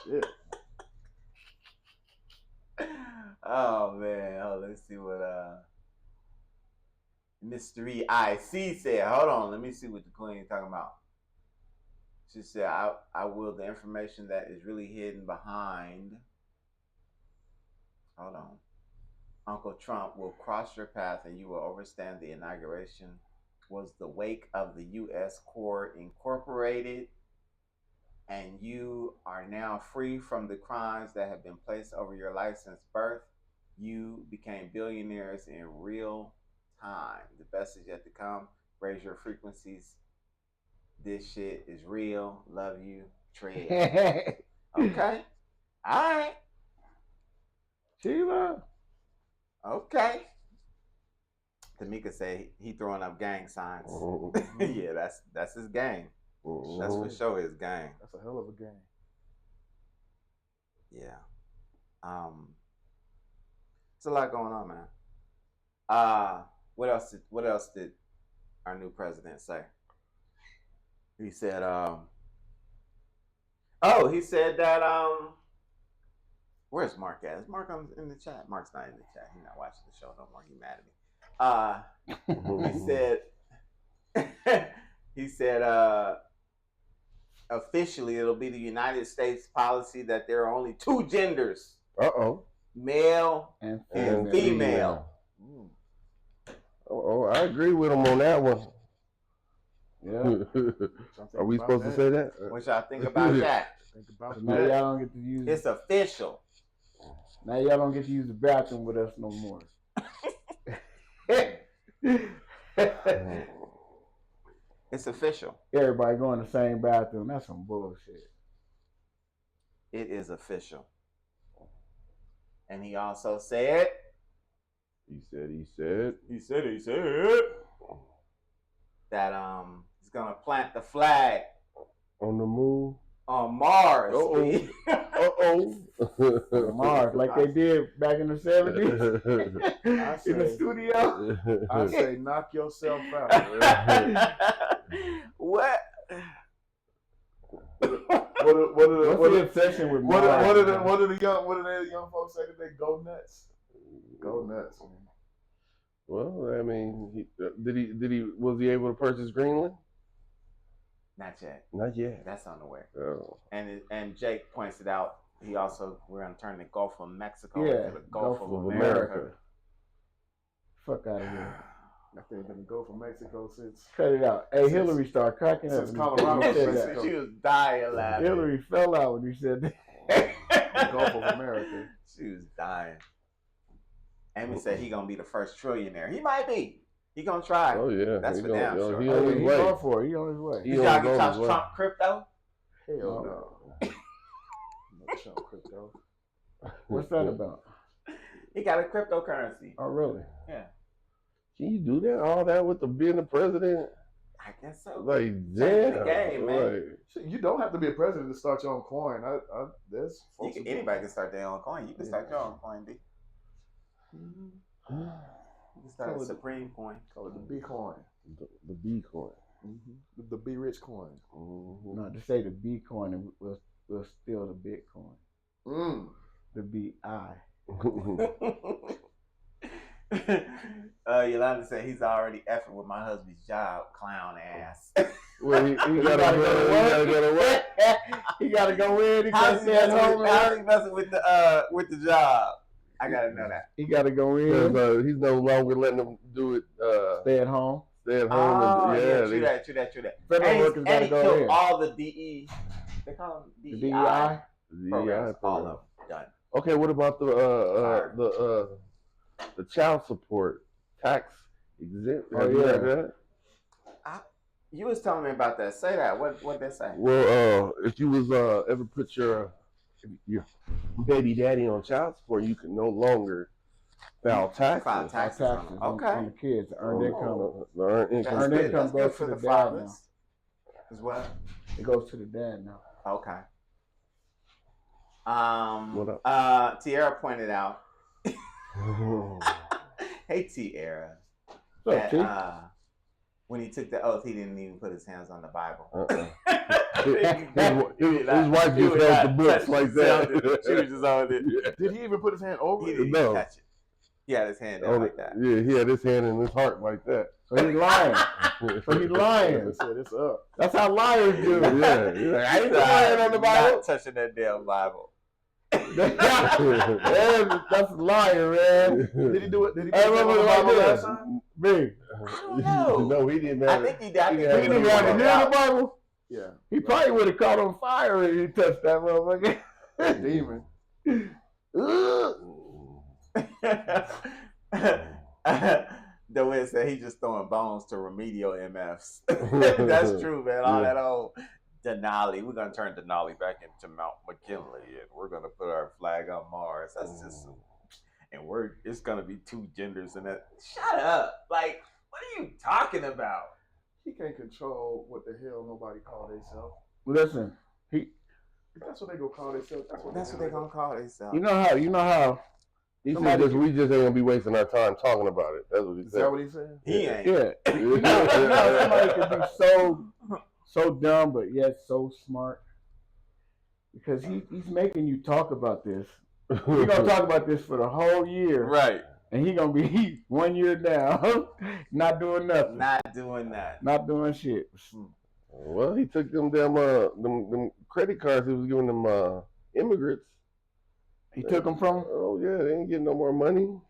Shit. Oh man, let's see what Mystery IC said. Hold on, let me see what the queen talking about. She said, I will the information that is really hidden behind. Hold on. Uncle Trump will cross your path and you will overstand the inauguration was the wake of the U.S. Corps Incorporated, and you are now free from the crimes that have been placed over your life since birth. You became billionaires in real time. The best is yet to come. Raise your frequencies. This shit is real. Love you. Tread. Okay. All right. Sheila. Okay. Tamika say he throwing up gang signs. Yeah, that's his gang. That's for sure his gang. That's a hell of a game. Yeah. It's a lot going on, man. What else did our new president say? He said, he said that, where's Mark at? Is Mark in the chat? Mark's not in the chat. He's not watching the show no more. He's mad at me. He said, officially, it'll be the United States policy that there are only two genders. Male and female. I agree with him on that one. Yeah. Are we supposed to say that? What y'all think about that? Now y'all don't get to use. It's official. Now y'all don't get to use the bathroom with us no more. It's official. Everybody going to the same bathroom. That's some bullshit. It is official. And he also said. He said. That he's gonna plant the flag on the moon. On Mars. Mars, like they did back in the 70s. In the studio. I say knock yourself out. What? What the obsession with what Mars? do the young folks say that they go nuts? Go nuts, man. Well, I mean, was he able to purchase Greenland? Not yet. Not yet. That's on the way. Oh. And Jake points it out. He also, we're gonna turn the Gulf of Mexico into the Gulf of America. Fuck out of here. I think been the Gulf of Mexico since. Cut it out. Hey, Hillary started cracking up. Since Colorado. She was dying laughing. Hillary fell out when you said that. The Gulf of America. She was dying. Amy said he gonna be the first trillionaire. He might be. He gonna try. Oh yeah, that's for damn sure. He on his way. Going for it. He on his way. Did y'all get Trump crypto? Hell no. No Trump crypto. What's that about? He got a cryptocurrency. Oh really? Yeah. Can you do that? All that with being the president? I guess so. Like Changing the game, man. Like, you don't have to be a president to start your own coin. Anybody can start their own coin. You can start your own coin, D. You can start a Supreme coin. Call it the B coin. The B coin. Mm-hmm. The B rich coin. Mm-hmm. No, to say the B coin will steal the Bitcoin. The BI. Yolanda said he's already effing with my husband's job, clown ass. Well, he gotta go to work. He gotta go in. How's he messing with the job? I gotta know that. He gotta go in. He's no longer letting them do it. Stay at home. Stay at home. Oh, true that. Federal workers gotta go killed in. all the DE. They call them DEI. The DEI. Programs, all of them done. Okay, what about the child support tax exempt? You was telling me about that. Say that. What they say? Well, if you was ever put your baby daddy on child support, you can no longer file taxes. File taxes on the kids. The earned income. The earned income. Earned income goes to the dad now. As well. It goes to the dad now. Okay. What up? Tierra pointed out. Hey Tierra. What's that, up, when he took the oath, he didn't even put his hands on the Bible. His wife just held the books like that. She was just on it. Yeah. Did he even put his hand over He it? didn't even touch it. He had his hand down like that. Yeah, he had his hand in his heart like that. So he's lying. It's up. That's how liars do. Yeah. I ain't put my hand on the Bible. Not touching that damn Bible. That's a liar, man. Did he do it? Did he Hey, put it on the Bible last time? Me. I don't know. No, he didn't. I think he did. He didn't have to hear the Bible. Yeah. He probably would have caught on fire if he touched that motherfucker. Demon. The way it said he just throwing bones to remedial MFs. That's true, man. All that old Denali. We're gonna turn Denali back into Mount McKinley, and we're gonna put our flag on Mars. That's just, and it's gonna be two genders in that. Shut up! Like, what are you talking about? He can't control what the hell nobody call themselves. Listen, that's what they gonna call themselves. That's what they gonna call themselves. You know how. He said we just ain't gonna be wasting our time talking about it. That's what he said. Is that what he said? He ain't. Yeah. You know somebody can be so dumb, but yet so smart. Because he's making you talk about this. He's gonna talk about this for the whole year. Right. And he gonna be 1 year down, not doing nothing. Not doing that. Not doing shit. Well, he took them damn them credit cards he was giving them immigrants. He took them from? Oh yeah, they ain't getting no more money.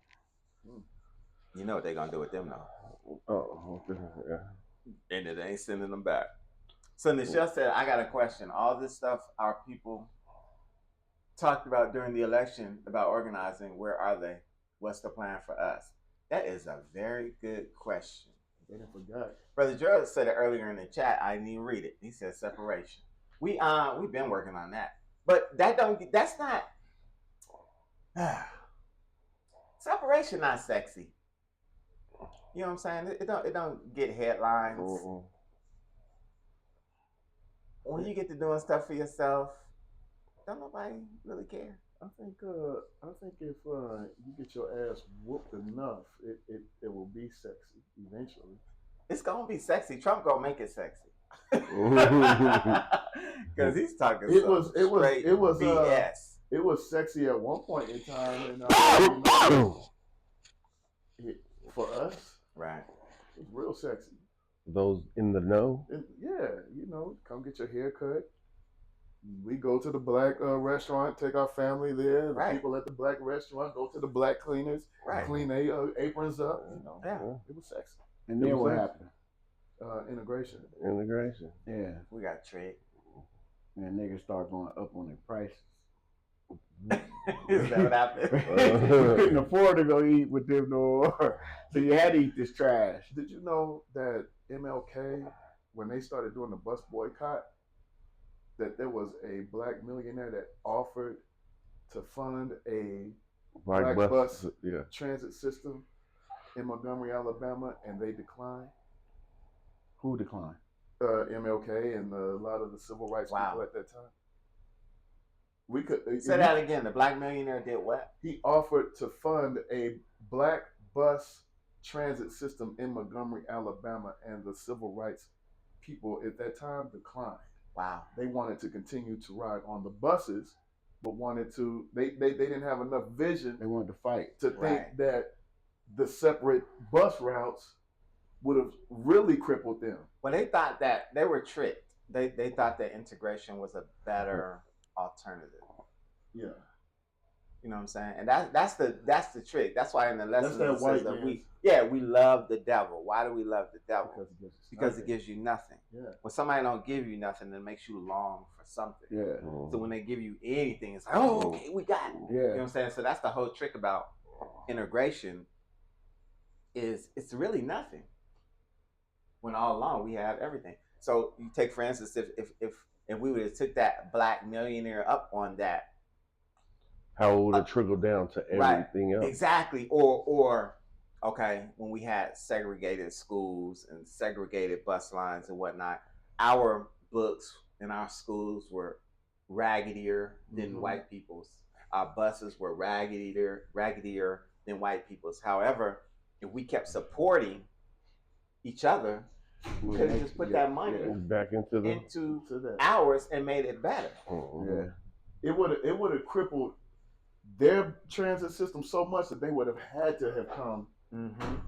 You know what they gonna do with them though? Oh, yeah. And it ain't sending them back. So Nichelle said, I got a question. All this stuff our people talked about during the election about organizing, where are they? What's the plan for us? That is a very good question. They forgot. Brother Gerald said it earlier in the chat. I didn't even read it. He said separation. We've been working on that. But that's not separation not sexy. You know what I'm saying? It don't get headlines. When you get to doing stuff for yourself, don't nobody really care. I think if you get your ass whooped enough, it will be sexy eventually. It's gonna be sexy. Trump gonna make it sexy. Because he's talking. It was BS. It was sexy at one point in time, and for us, right? It's real sexy. Those in the know. And come get your hair cut. We go to the black restaurant, take our family there. The people at the black restaurant go to the black cleaners, clean their aprons up. It was sexy. And then what happened? Integration. Yeah. We got tricked. And niggas start going up on their prices. Is that what happened? You couldn't afford to go eat with them no more. So you had to eat this trash. Did you know that MLK, when they started doing the bus boycott, that there was a black millionaire that offered to fund a black bus transit system in Montgomery, Alabama, and they declined? Who declined? MLK and a lot of the civil rights people at that time. We could say that again. The black millionaire did what? He offered to fund a black bus transit system in Montgomery, Alabama, and the civil rights people at that time declined. Wow. They wanted to continue to ride on the buses, but they didn't have enough vision. They wanted to fight. To think that the separate bus routes would have really crippled them. Well, they thought that they were tricked. They thought that integration was a better alternative. Yeah. You know what I'm saying? And that's the trick. That's why in the lesson that white that we love the devil. Why do we love the devil? Because it gives you nothing. Yeah. When somebody don't give you nothing, it makes you long for something. Yeah. So when they give you anything, it's like, oh, okay, we got it. Yeah. You know what I'm saying? So that's the whole trick about integration. Is it's really nothing. When all along we have everything. So you take, for instance, if we would have took that black millionaire up on that, how it would have trickled down to everything else. Exactly. Or okay, when we had segregated schools and segregated bus lines and whatnot, our books in our schools were raggedier than white people's. Our buses were raggedier than white people's. However, if we kept supporting each other, we could have just put that money back into ours and made it better. Yeah. It would have crippled their transit system so much that they would have had to have come.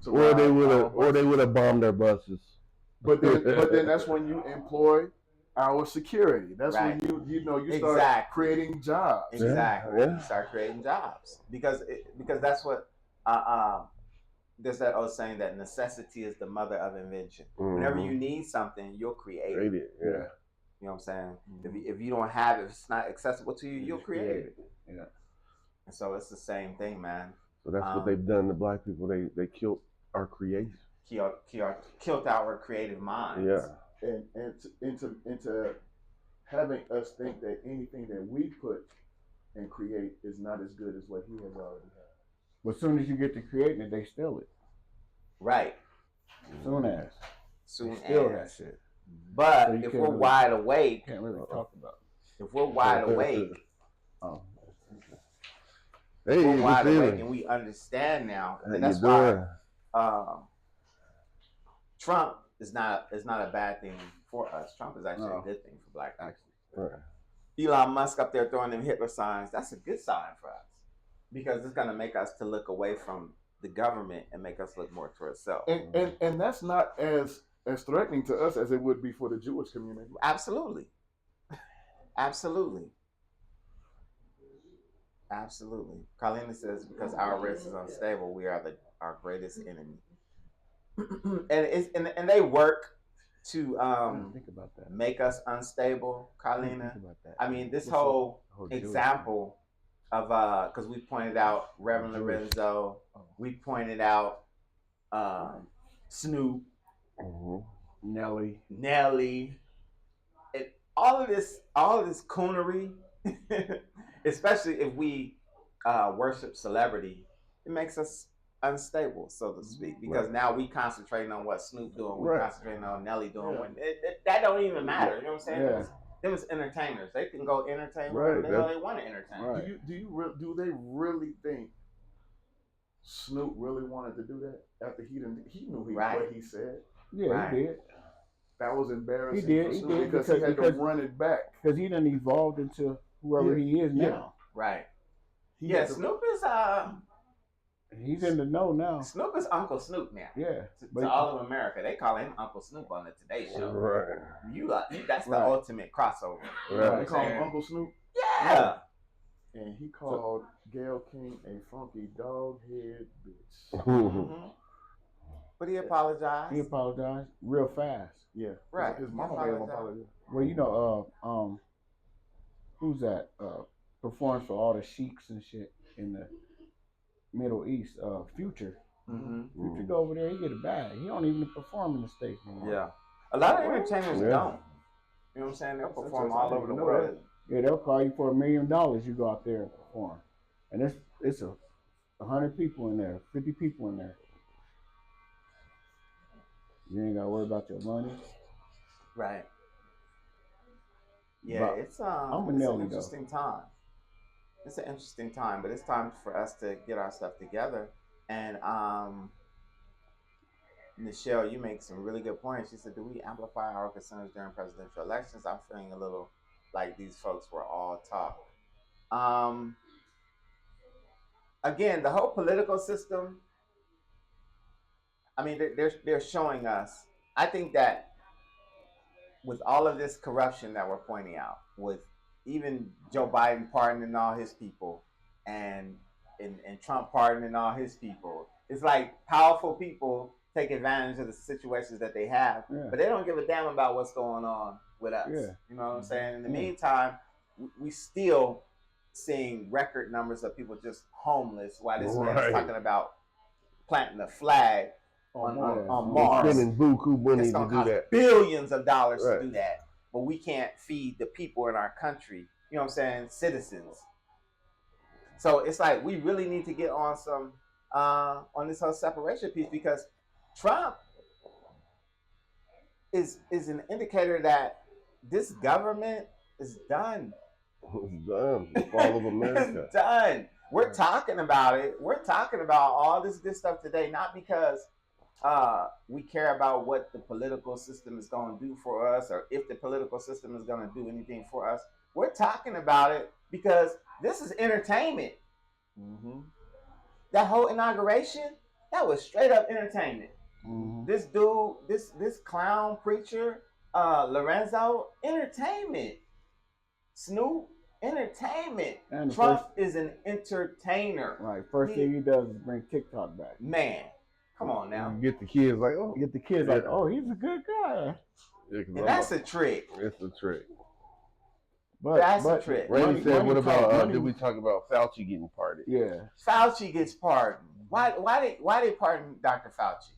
Or they would have bombed their buses. But then that's when you employ our security. That's when you start creating jobs. Exactly. You start creating jobs because that's what there's that old saying that necessity is the mother of invention. Whenever you need something, you'll create it. Yeah. You know what I'm saying? If you don't have it, if it's not accessible to you, you'll create it. Yeah. And so it's the same thing, man. So that's what they've done to black people. They killed our creation. Killed our creative minds. Yeah. And into having us think that anything that we put and create is not as good as what he has already had. But as soon as you get to creating it, they steal it. Right. Soon as. Soon steal as. that shit. But So if we're wide awake, can't really talk about it. If we're wide awake, Hey, we're wide feeling? awake and we understand now, How and that's you doing? why Trump is not a bad thing for us. Trump is actually a good thing for black people. Right. Elon Musk up there throwing them Hitler signs, that's a good sign for us. Because it's gonna make us to look away from the government and make us look more to ourselves. And that's not as threatening to us as it would be for the Jewish community. Absolutely. Absolutely. Absolutely. Carlina says, because our race is unstable, we are our greatest enemy. and they work to think about that. make us unstable, Carlina. Think about that. I mean, this whole example of because we pointed out Reverend Lorenzo, we pointed out Snoop, Nelly, and all of this coonery, especially if we worship celebrity, it makes us unstable, so to speak, because now we concentrating on what Snoop doing, we concentrating on Nelly doing, when that don't even matter. You know what I'm saying? Yeah. Them is entertainers. They can go entertain Right, whatever they want to entertain. Right. Do they really think Snoop really wanted to do that after he knew what he said? Yeah, he did. That was embarrassing. He did. For He Snoop did because he had to run it back. Because he done evolved into whoever he is now. Right. Yeah, Snoop is He's in the know now. Snoop is Uncle Snoop now. Yeah. To all of America, they call him Uncle Snoop on the Today Show. Right. That's the ultimate crossover. Right. They call him Uncle Snoop. Yeah. And he called Gayle King a funky dog head bitch. Mm-hmm. But he apologized. He apologized real fast. Yeah. Right. His mama gave him apology. Well, you know, who's that? Performs for all the sheiks and shit in the Middle East. Future. Future go over there, he get a bag. He don't even perform in the States anymore. Yeah. A lot of entertainers don't. You know what I'm saying? They'll perform all over the world. Yeah, they'll call you for $1 million. You go out there and perform, and it's 100 people in there, 50 people in there. You ain't gotta worry about your money. Right. Yeah, But it's I'm an Nelly, interesting time. It's an interesting time, but it's time for us to get our stuff together. And Michelle, you make some really good points. She said, do we amplify our concerns during presidential elections? I'm feeling a little like these folks were all talk. Again, the whole political system, I mean, they're showing us. I think that with all of this corruption that we're pointing out, with even Joe Biden pardoning all his people and Trump pardoning all his people, it's like powerful people take advantage of the situations that they have, but they don't give a damn about what's going on with us. Yeah. You know what I'm saying? In the meantime, we still seeing record numbers of people just homeless while this man's talking about planting a flag on Mars. Spending buku money to do that. Billions of dollars to do that. But we can't feed the people in our country, you know what I'm saying, citizens. So it's like we really need to get on some on this whole separation piece, because Trump is an indicator that this government is done. It's done. The fall of America. It's done. We're talking about it. We're talking about all this good stuff today, not because we care about what the political system is going to do for us, or if the political system is going to do anything for us. We're talking about it because this is entertainment. That whole inauguration, that was straight up entertainment. This dude, this clown preacher, Lorenzo, entertainment. Snoop, entertainment. And Trump is an entertainer. Right. First thing he does is bring TikTok back. Man, come on now. You get the kids like, oh. Get the kids like, oh, he's a good guy. Yeah, And that's a trick. It's a trick. That's a trip. Randy said, money "What about? talk, Did we talk about Fauci getting pardoned?" Yeah. Fauci gets pardoned. Why they pardon Dr. Fauci?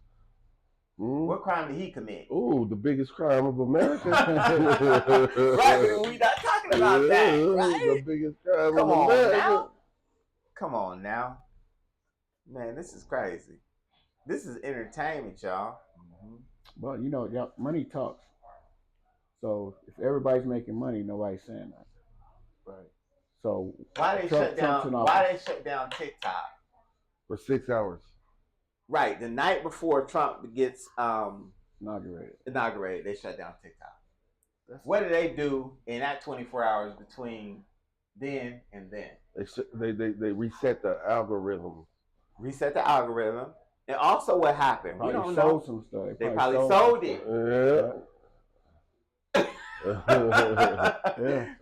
What crime did he commit? Ooh, the biggest crime of America. Right, we not talking about that, right? The biggest crime of America. Come on now. Man, this is crazy. This is entertainment, y'all. But you know, money talks. So if everybody's making money, nobody's saying that. Right. So Why they shut down TikTok for 6 hours? Right, the night before Trump gets inaugurated, they shut down TikTok. What did they do in that 24 hours between then and then? They reset the algorithm. Reset the algorithm, and also what happened? Probably we don't sold know. Some stuff. They probably sold it. Yeah.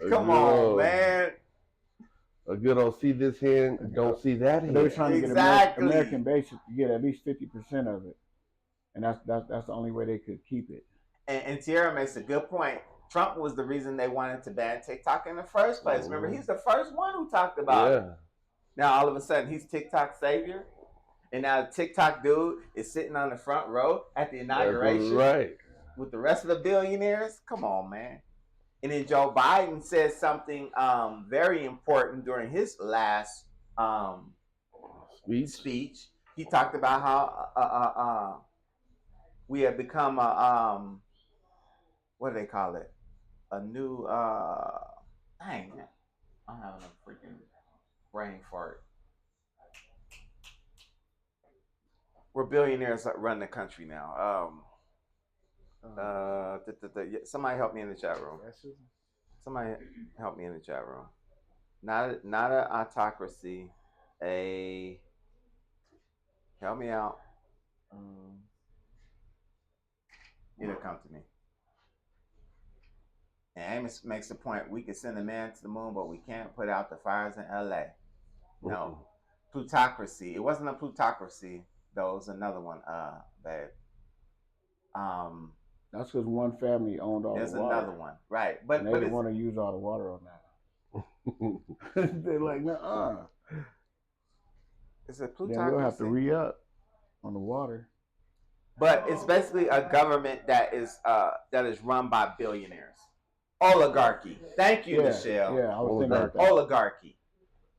Come on, man. A good old see this hand, don't see that hand. They were trying to get American base to get at least 50% of it, and that's the only way they could keep it. And Tierra makes a good point. Trump was the reason they wanted to ban TikTok in the first place. Remember, he's the first one who talked about it. Now all of a sudden he's TikTok's savior, and now the TikTok dude is sitting on the front row at the inauguration, right, with the rest of the billionaires. Come on, man. And then Joe Biden said something very important during his last speech. He talked about how we have become what do they call it? A new dang, I'm having a freaking brain fart. We're billionaires that run the country now. Somebody help me in the chat room. Somebody help me in the chat room. Not an autocracy. Help me out. It'll come to me. And Amos makes the point: we could send a man to the moon, but we can't put out the fires in LA. No, plutocracy. It wasn't a plutocracy, though. It was another one. Babe. That's because one family owned all the water. There's another one, right? But they didn't want to use all the water on that. They're like, nah. It's a plutocracy. Then we'll have to re-up on the water. But it's basically a government that is run by billionaires. Oligarchy. Thank you, Michelle. Yeah, I was thinking about that. Oligarchy.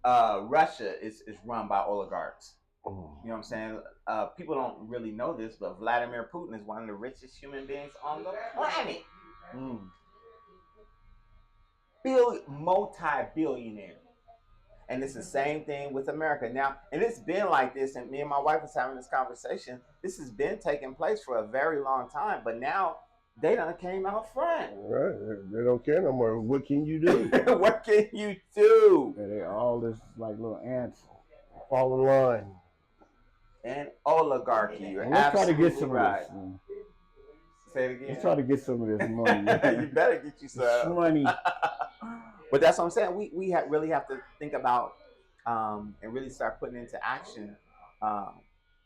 Russia is run by oligarchs. You know what I'm saying? People don't really know this, but Vladimir Putin is one of the richest human beings on the planet. Multi-billionaire. And it's the same thing with America now. And it's been like this, and me and my wife was having this conversation. This has been taking place for a very long time, but now they done came out front. Right. They don't care no more. What can you do? What can you do? Yeah, they all this like little ants. Fall in line. And oligarchy. You're let's try to get absolutely some right. of this. Say it again. Let's try to get some of this money. You better get you some money. But that's what I'm saying. We really have to think about and really start putting into action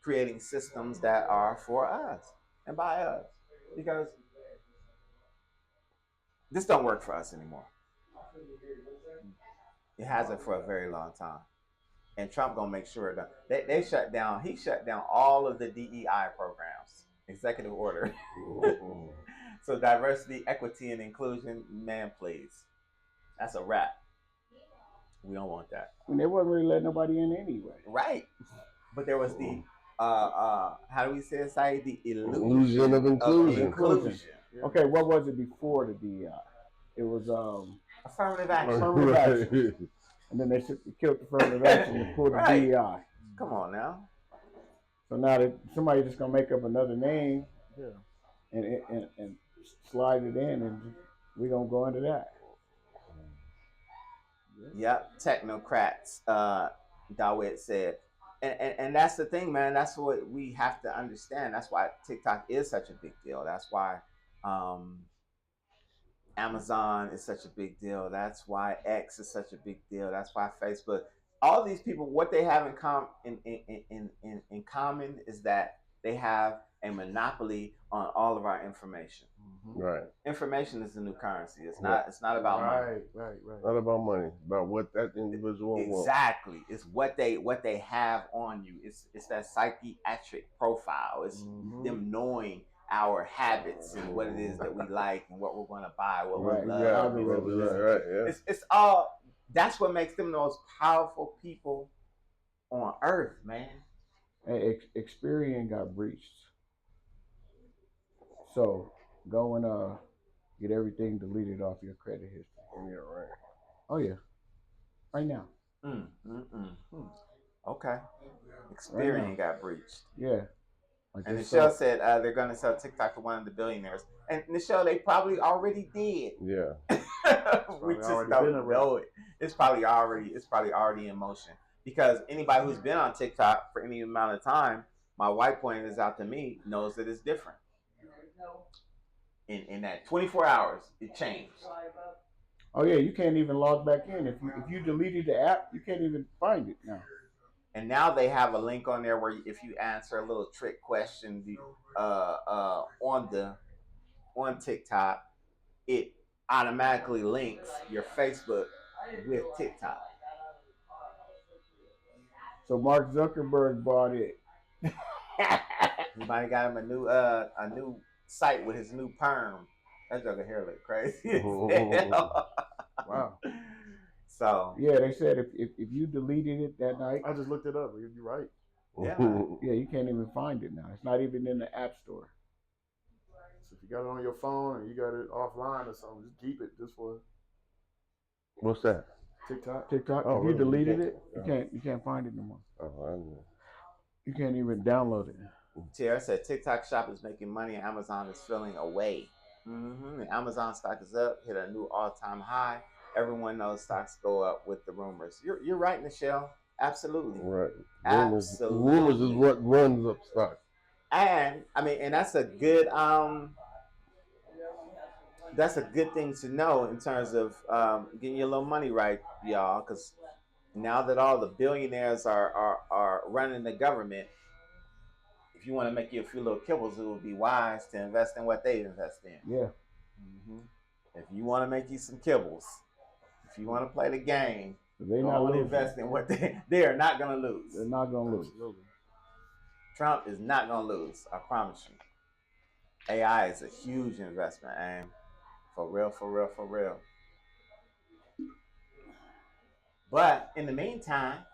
creating systems that are for us and by us. Because this don't work for us anymore. It hasn't for a very long time. And Trump gonna make sure that they shut down. He shut down all of the DEI programs, executive order. So diversity, equity, and inclusion, man, please. That's a wrap. We don't want that. And they wasn't really letting nobody in anyway. Right. But there was the how do we say it, Saeed? The illusion of inclusion. Yeah. Okay, what was it before the DEI? It was affirmative action. Affirmative action. And then they killed the affirmative action and pulled the DEI. Come on now. So now that somebody's just gonna make up another name, and slide it in, and we're gonna go into that. Yep, technocrats. Dawit said, and that's the thing, man. That's what we have to understand. That's why TikTok is such a big deal. That's why Amazon is such a big deal. That's why X is such a big deal. That's why Facebook. All these people, what they have in common is that they have a monopoly on all of our information. Right. Information is the new currency. It's not about money. Right. Not about money. It's about what that individual wants. Exactly. It's what they have on you. It's that psychiatric profile. It's them knowing our habits and what it is that we like and what we're going to buy, what we love. It's all. That's what makes them the most powerful people on earth, man. Hey, Experian got breached. So go and get everything deleted off your credit history. Yeah, right. Oh yeah, right now. Okay. Experian got breached. Yeah. Like and Nichelle said they're going to sell TikTok to one of the billionaires. And Nichelle, they probably already did. Yeah. We just don't know it. It's probably already in motion. Because anybody who's been on TikTok for any amount of time, my wife pointed this out to me, knows that it's different. In that 24 hours, it changed. Oh yeah, you can't even log back in. If you deleted the app, you can't even find it now. And now they have a link on there where if you answer a little trick question on TikTok, it automatically links your Facebook with TikTok. So Mark Zuckerberg bought it. He might have got him a new site with his new perm. That joker hair look crazy. Wow. So yeah, they said if you deleted it that night. I just looked it up. You're right. Yeah. Yeah, you can't even find it now. It's not even in the App Store. So if you got it on your phone and you got it offline or something, just keep it just for. What's that? TikTok. Oh, if you deleted it, you can't find it no more. Oh, I know. You can't even download it. Tierra said TikTok shop is making money and Amazon is filling away. The Amazon stock is up, hit a new all-time high. Everyone knows stocks go up with the rumors. You're right, Nichelle. Absolutely. Right. Absolutely. Rumors is what runs up stock. And I mean, and that's a good thing to know in terms of getting your little money right, y'all. Because now that all the billionaires are running the government, if you want to make you a few little kibbles, it would be wise to invest in what they invest in. Yeah. If you want to make you some kibbles, if you want to play the game, they not losing. Invest in what they are not going to lose. They're not going to lose. Trump is not going to lose. I promise you. AI is a huge investment, and for real. But in the meantime,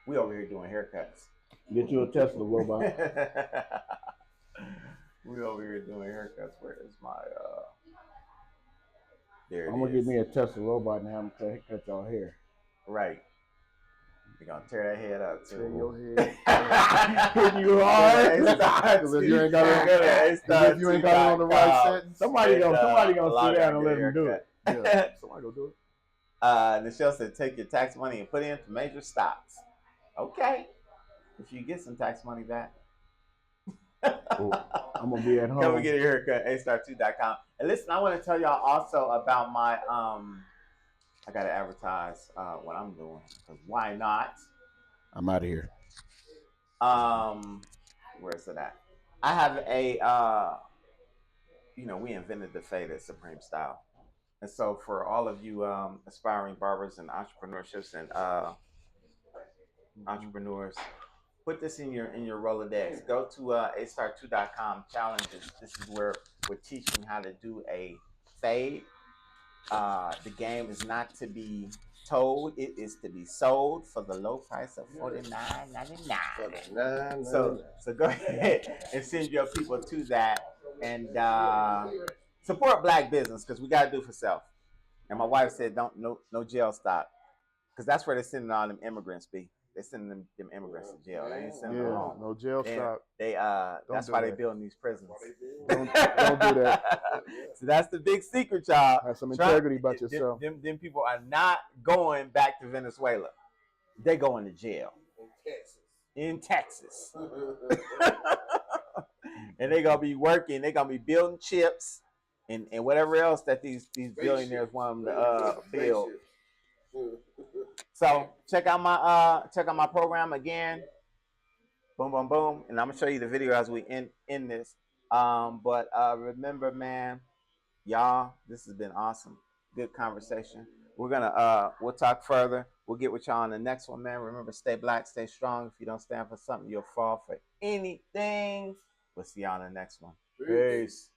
we over here doing haircuts. Get you a Tesla robot. We over here doing haircuts. Where is my there it I'm gonna get me a Tesla robot and have him cut y'all hair. Right. You're gonna tear that head up too. Tear your head. Hit you hard. Because if you ain't got it on the right sentence, somebody gonna sit down and let him do it. Yeah, somebody gonna do it. Nichelle said, take your tax money and put it into major stocks. Okay. If you get some tax money back. I'm going to be at home. Come and get a haircut, astar2.com. And listen, I want to tell y'all also about my, I got to advertise what I'm doing. Because why not? I'm out of here. Where's it at? I have a, we invented the faded Supreme style. And so for all of you aspiring barbers and entrepreneurships and entrepreneurs, put this in your Rolodex. Go to astar2.com challenges. This is where we're teaching how to do a fade. The game is not to be told; it is to be sold for the low price of $49.99. So go ahead and send your people to that and support Black business because we got to do for self. And my wife said, no jail stock, because that's where they're sending all them immigrants be. They're sending them immigrants to jail. They ain't sending them home. No jail stock. That's why they're building these prisons. Don't do that. So that's the big secret, y'all. Have some integrity about yourself. Them people are not going back to Venezuela. They're going to jail. In Texas. And they're going to be working. They're going to be building chips and whatever else that these billionaires want them to build. So check out my program again. Boom, boom, boom. And I'm going to show you the video as we end this. But remember, man, y'all, this has been awesome. Good conversation. We're going to, we'll talk further. We'll get with y'all on the next one, man. Remember, stay black, stay strong. If you don't stand for something, you'll fall for anything. We'll see y'all on the next one. Peace.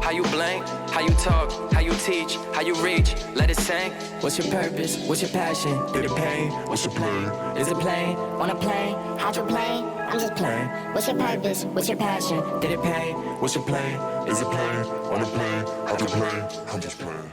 How you blink, how you talk, how you teach, how you reach, let it sink. What's your purpose? What's your passion? Did it pain? What's your plan? Is it plain? On a plane? How'd you play? I'm just playing. What's your purpose? What's your passion? Did it pain? What's your plan? Is it plain? On a plane? How'd you play? I'm just playing.